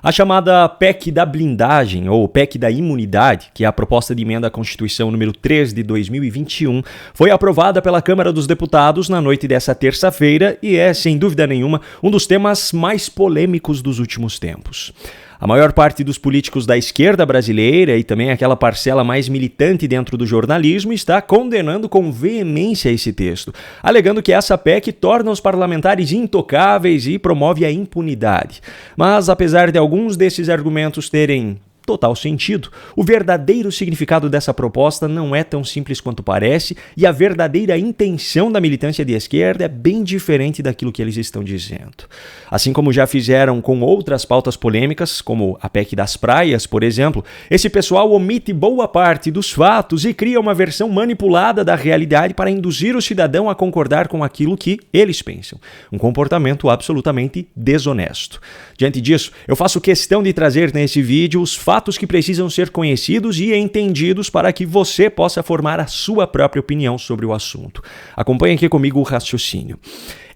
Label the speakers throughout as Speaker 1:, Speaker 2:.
Speaker 1: A chamada PEC da blindagem, ou PEC da imunidade, que é a proposta de emenda à Constituição número 3 de 2021, foi aprovada pela Câmara dos Deputados na noite dessa terça-feira e é, sem dúvida nenhuma, um dos temas mais polêmicos dos últimos tempos. A maior parte dos políticos da esquerda brasileira e também aquela parcela mais militante dentro do jornalismo está condenando com veemência esse texto, alegando que essa PEC torna os parlamentares intocáveis e promove a impunidade. Mas, apesar de alguns desses argumentos terem total sentido, o verdadeiro significado dessa proposta não é tão simples quanto parece e a verdadeira intenção da militância de esquerda é bem diferente daquilo que eles estão dizendo. Assim como já fizeram com outras pautas polêmicas, como a PEC das praias, por exemplo, esse pessoal omite boa parte dos fatos e cria uma versão manipulada da realidade para induzir o cidadão a concordar com aquilo que eles pensam. Um comportamento absolutamente desonesto. Diante disso, eu faço questão de trazer nesse vídeo os fatos que precisam ser conhecidos e entendidos para que você possa formar a sua própria opinião sobre o assunto. Acompanhe aqui comigo o raciocínio.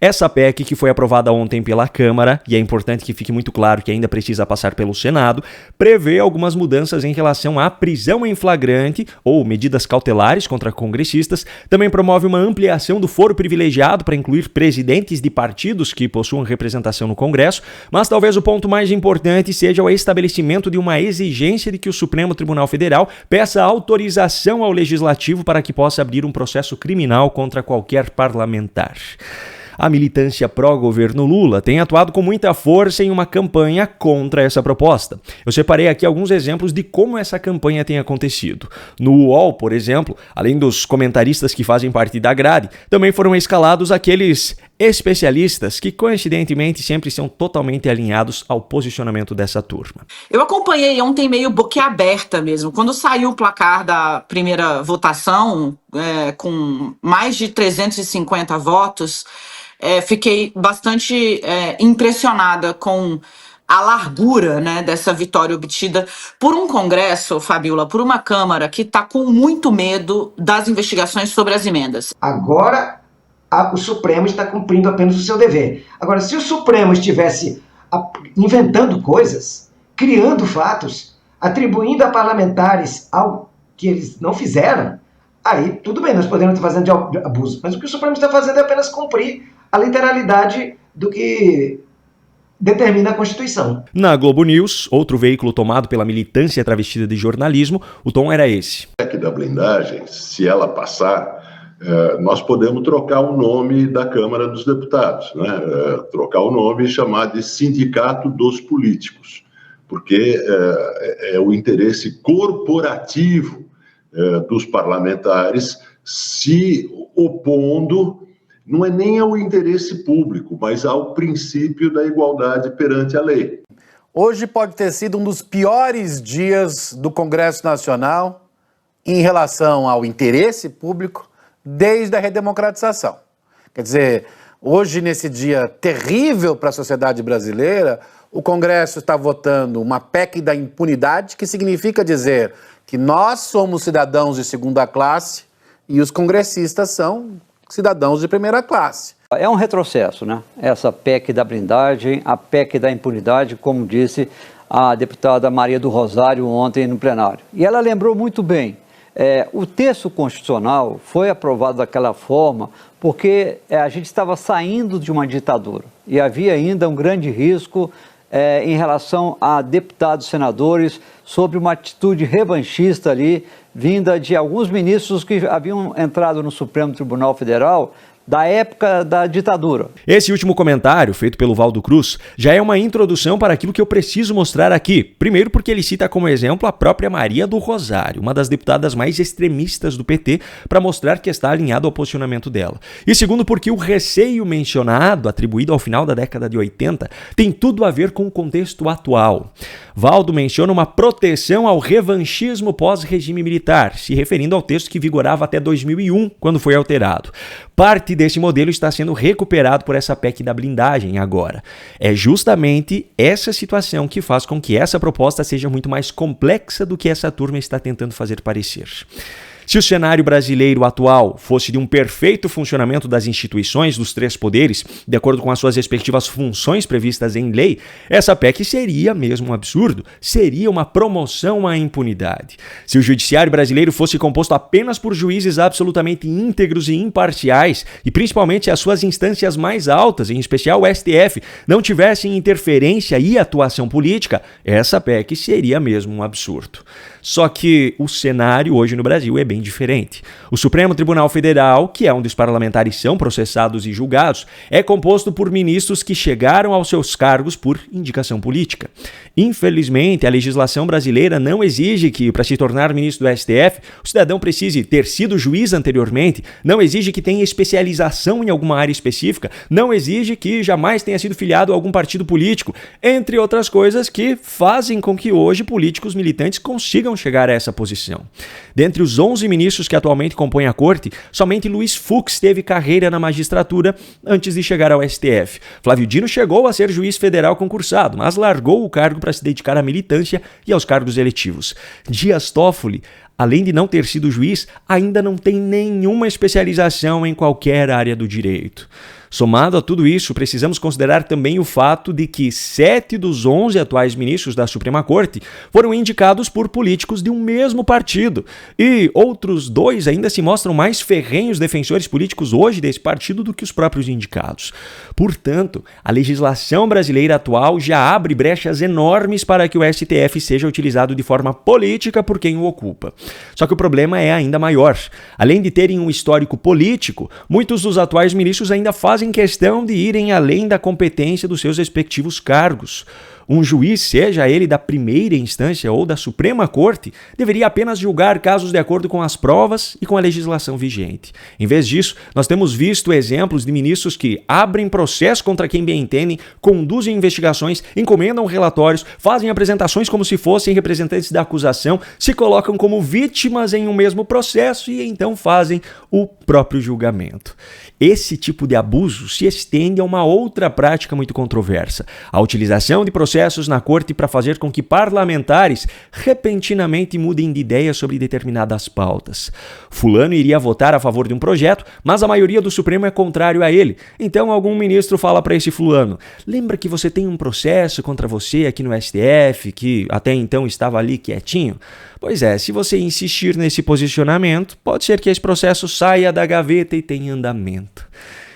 Speaker 1: Essa PEC, que foi aprovada ontem pela Câmara, e é importante que fique muito claro que ainda precisa passar pelo Senado, prevê algumas mudanças em relação à prisão em flagrante ou medidas cautelares contra congressistas, também promove uma ampliação do foro privilegiado para incluir presidentes de partidos que possuam representação no Congresso, mas talvez o ponto mais importante seja o estabelecimento de uma exigência de que o Supremo Tribunal Federal peça autorização ao Legislativo para que possa abrir um processo criminal contra qualquer parlamentar. A militância pró-governo Lula tem atuado com muita força em uma campanha contra essa proposta. Eu separei aqui alguns exemplos de como essa campanha tem acontecido. No UOL, por exemplo, além dos comentaristas que fazem parte da grade, também foram escalados aqueles especialistas que, coincidentemente, sempre são totalmente alinhados ao posicionamento dessa turma.
Speaker 2: Eu acompanhei ontem meio boquiaberta mesmo. Quando saiu o placar da primeira votação, com mais de 350 votos, fiquei bastante impressionada com a largura, né, dessa vitória obtida por um Congresso, Fabiola, por uma Câmara que está com muito medo das investigações sobre as emendas.
Speaker 3: Agora o Supremo está cumprindo apenas o seu dever. Agora, se o Supremo estivesse inventando coisas, criando fatos, atribuindo a parlamentares algo que eles não fizeram, aí tudo bem, nós podemos estar fazendo de abuso. Mas o que o Supremo está fazendo é apenas cumprir a literalidade do que determina a Constituição.
Speaker 1: Na Globo News, outro veículo tomado pela militância travestida de jornalismo, o tom era esse.
Speaker 4: A PEC da blindagem, se ela passar, nós podemos trocar o nome da Câmara dos Deputados, né? Trocar o nome e chamar de Sindicato dos Políticos, porque é o interesse corporativo dos parlamentares se opondo, não é nem ao interesse público, mas ao princípio da igualdade perante a lei.
Speaker 5: Hoje pode ter sido um dos piores dias do Congresso Nacional em relação ao interesse público desde a redemocratização. Quer dizer, hoje, nesse dia terrível para a sociedade brasileira, o Congresso está votando uma PEC da impunidade, que significa dizer que nós somos cidadãos de segunda classe e os congressistas são cidadãos de primeira classe.
Speaker 6: É um retrocesso, né? Essa PEC da blindagem, a PEC da impunidade, como disse a deputada Maria do Rosário ontem no plenário. E ela lembrou muito bem, o texto constitucional foi aprovado daquela forma porque a gente estava saindo de uma ditadura e havia ainda um grande risco em relação a deputados e senadores sobre uma atitude revanchista ali, vinda de alguns ministros que haviam entrado no Supremo Tribunal Federal da época da ditadura.
Speaker 1: Esse último comentário, feito pelo Valdo Cruz, já é uma introdução para aquilo que eu preciso mostrar aqui. Primeiro porque ele cita como exemplo a própria Maria do Rosário, uma das deputadas mais extremistas do PT, para mostrar que está alinhado ao posicionamento dela. E segundo porque o receio mencionado, atribuído ao final da década de 80, tem tudo a ver com o contexto atual. Valdo menciona uma proteção ao revanchismo pós-regime militar, se referindo ao texto que vigorava até 2001, quando foi alterado. Parte desse modelo está sendo recuperado por essa PEC da blindagem agora. É justamente essa situação que faz com que essa proposta seja muito mais complexa do que essa turma está tentando fazer parecer. Se o cenário brasileiro atual fosse de um perfeito funcionamento das instituições dos três poderes, de acordo com as suas respectivas funções previstas em lei, essa PEC seria mesmo um absurdo, seria uma promoção à impunidade. Se o judiciário brasileiro fosse composto apenas por juízes absolutamente íntegros e imparciais, e principalmente as suas instâncias mais altas, em especial o STF, não tivessem interferência e atuação política, essa PEC seria mesmo um absurdo. Só que o cenário hoje no Brasil é bem diferente. O Supremo Tribunal Federal, que é onde os parlamentares são processados e julgados, é composto por ministros que chegaram aos seus cargos por indicação política. Infelizmente, a legislação brasileira não exige que, para se tornar ministro do STF, o cidadão precise ter sido juiz anteriormente, não exige que tenha especialização em alguma área específica, não exige que jamais tenha sido filiado a algum partido político, entre outras coisas que fazem com que hoje políticos militantes consigam chegar a essa posição. Dentre os 11 ministros que atualmente compõem a corte, somente Luiz Fux teve carreira na magistratura antes de chegar ao STF. Flávio Dino chegou a ser juiz federal concursado, mas largou o cargo para se dedicar à militância e aos cargos eletivos. Dias Toffoli, além de não ter sido juiz, ainda não tem nenhuma especialização em qualquer área do direito. Somado a tudo isso, precisamos considerar também o fato de que 7 dos 11 atuais ministros da Suprema Corte foram indicados por políticos de um mesmo partido, e outros 2 ainda se mostram mais ferrenhos defensores políticos hoje desse partido do que os próprios indicados. Portanto, a legislação brasileira atual já abre brechas enormes para que o STF seja utilizado de forma política por quem o ocupa. Só que o problema é ainda maior. Além de terem um histórico político, muitos dos atuais ministros ainda fazem questão de irem além da competência dos seus respectivos cargos. Um juiz, seja ele da primeira instância ou da Suprema Corte, deveria apenas julgar casos de acordo com as provas e com a legislação vigente. Em vez disso, nós temos visto exemplos de ministros que abrem processo contra quem bem entendem, conduzem investigações, encomendam relatórios, fazem apresentações como se fossem representantes da acusação, se colocam como vítimas em um mesmo processo e então fazem o próprio julgamento. Esse tipo de abuso se estende a uma outra prática muito controversa: a utilização de processos na corte para fazer com que parlamentares repentinamente mudem de ideia sobre determinadas pautas. Fulano iria votar a favor de um projeto, mas a maioria do Supremo é contrário a ele. Então algum ministro fala para esse fulano: lembra que você tem um processo contra você aqui no STF, que até então estava ali quietinho? Pois é, se você insistir nesse posicionamento, pode ser que esse processo saia da gaveta e tenha andamento.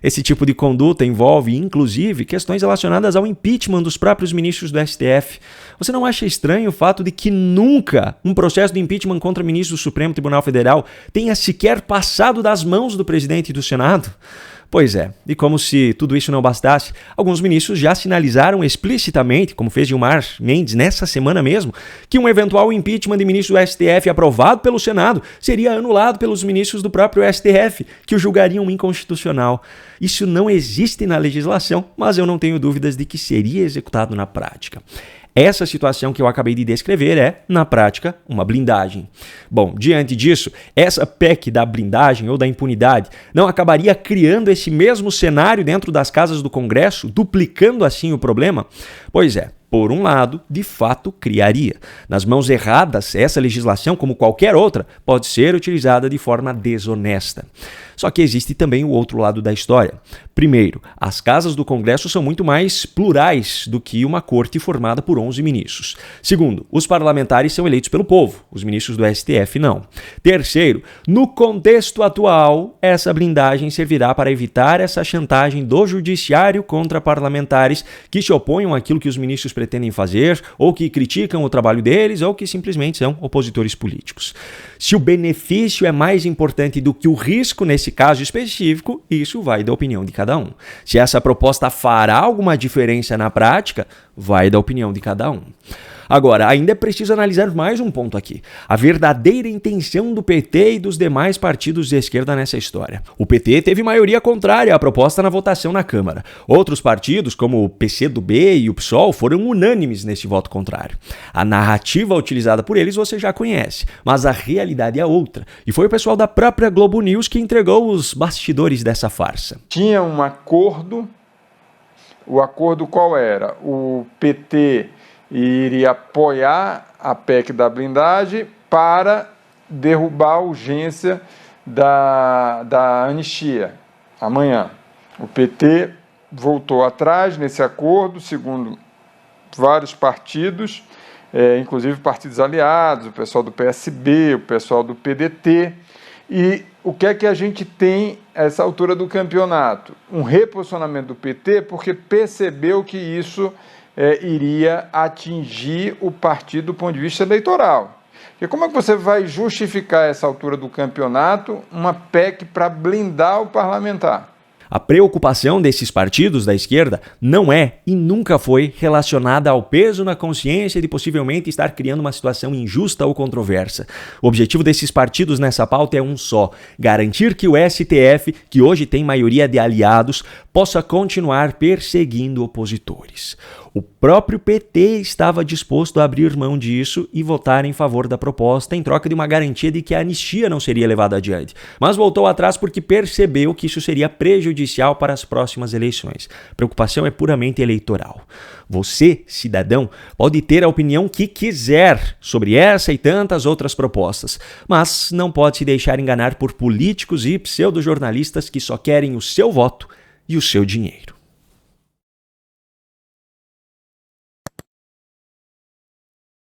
Speaker 1: Esse tipo de conduta envolve, inclusive, questões relacionadas ao impeachment dos próprios ministros do STF. Você não acha estranho o fato de que nunca um processo de impeachment contra ministros do Supremo Tribunal Federal tenha sequer passado das mãos do presidente e do Senado? Pois é, e como se tudo isso não bastasse, alguns ministros já sinalizaram explicitamente, como fez Gilmar Mendes nessa semana mesmo, que um eventual impeachment de ministro do STF aprovado pelo Senado seria anulado pelos ministros do próprio STF, que o julgariam inconstitucional. Isso não existe na legislação, mas eu não tenho dúvidas de que seria executado na prática. Essa situação que eu acabei de descrever é, na prática, uma blindagem. Bom, diante disso, essa PEC da blindagem ou da impunidade não acabaria criando esse mesmo cenário dentro das casas do Congresso, duplicando assim o problema? Pois é. Por um lado, de fato, criaria. Nas mãos erradas, essa legislação, como qualquer outra, pode ser utilizada de forma desonesta. Só que existe também o outro lado da história. Primeiro, as casas do Congresso são muito mais plurais do que uma corte formada por 11 ministros. Segundo, os parlamentares são eleitos pelo povo, os ministros do STF não. Terceiro, no contexto atual, essa blindagem servirá para evitar essa chantagem do judiciário contra parlamentares que se oponham àquilo que os ministros pretendem fazer, ou que criticam o trabalho deles, ou que simplesmente são opositores políticos. Se o benefício é mais importante do que o risco nesse caso específico, isso vai da opinião de cada um. Se essa proposta fará alguma diferença na prática, vai da opinião de cada um. Agora, ainda é preciso analisar mais um ponto aqui: a verdadeira intenção do PT e dos demais partidos de esquerda nessa história. O PT teve maioria contrária à proposta na votação na Câmara. Outros partidos, como o PCdoB e o PSOL, foram unânimes nesse voto contrário. A narrativa utilizada por eles você já conhece, mas a realidade é outra. E foi o pessoal da própria Globo News que entregou os bastidores dessa farsa.
Speaker 7: Tinha um acordo. O acordo qual era? O PT iria apoiar a PEC da blindagem para derrubar a urgência da anistia amanhã. O PT voltou atrás nesse acordo, segundo vários partidos, inclusive partidos aliados, o pessoal do PSB, o pessoal do PDT. E o que é que a gente tem a essa altura do campeonato? Um reposicionamento do PT, porque percebeu que isso iria atingir o partido do ponto de vista eleitoral. Porque como é que você vai justificar essa altura do campeonato uma PEC para blindar o parlamentar?
Speaker 1: A preocupação desses partidos da esquerda não é e nunca foi relacionada ao peso na consciência de possivelmente estar criando uma situação injusta ou controversa. O objetivo desses partidos nessa pauta é um só: garantir que o STF, que hoje tem maioria de aliados, possa continuar perseguindo opositores. O próprio PT estava disposto a abrir mão disso e votar em favor da proposta em troca de uma garantia de que a anistia não seria levada adiante, mas voltou atrás porque percebeu que isso seria prejudicial para as próximas eleições. A preocupação é puramente eleitoral. Você, cidadão, pode ter a opinião que quiser sobre essa e tantas outras propostas, mas não pode se deixar enganar por políticos e pseudojornalistas que só querem o seu voto e o seu dinheiro.